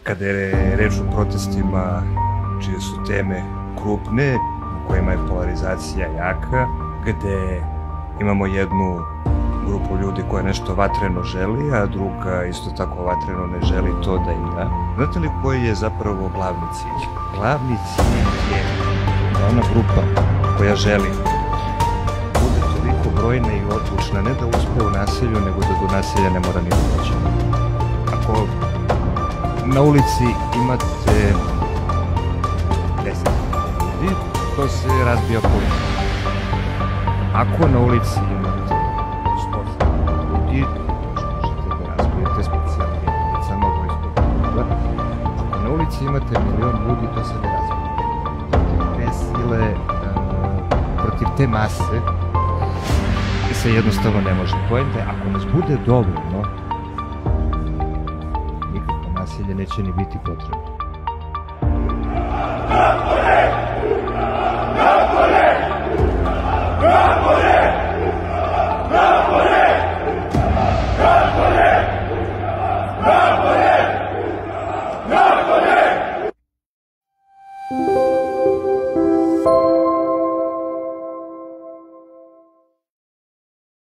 kada je reč o protestima čije su teme krupne, u kojima je polarizacija jaka, gde imamo jednu grupu ljudi koja nešto vatreno želi, a druga isto tako vatreno ne želi to da ima. Znate li koji je zapravo glavni cilj? Glavni cilj je da ona grupa koja želi bude toliko brojna i odlučna, ne da uspe u nasilju, nego da do nasilja ne mora ni doći. Ako na ulici imate 10 ljudi, to se razbija policija. Ako na ulici imate 100 ljudi, možete da razbijete specijalnim jedinicama vojskog roda. Ako na ulici imate 1.000.000 ljudi, to se ne razbija. Protiv te sile, protiv te mase se jednostavno ne može. Poenta je, ako nas bude dovoljno, nikakvo nasilje neće ni biti potrebno.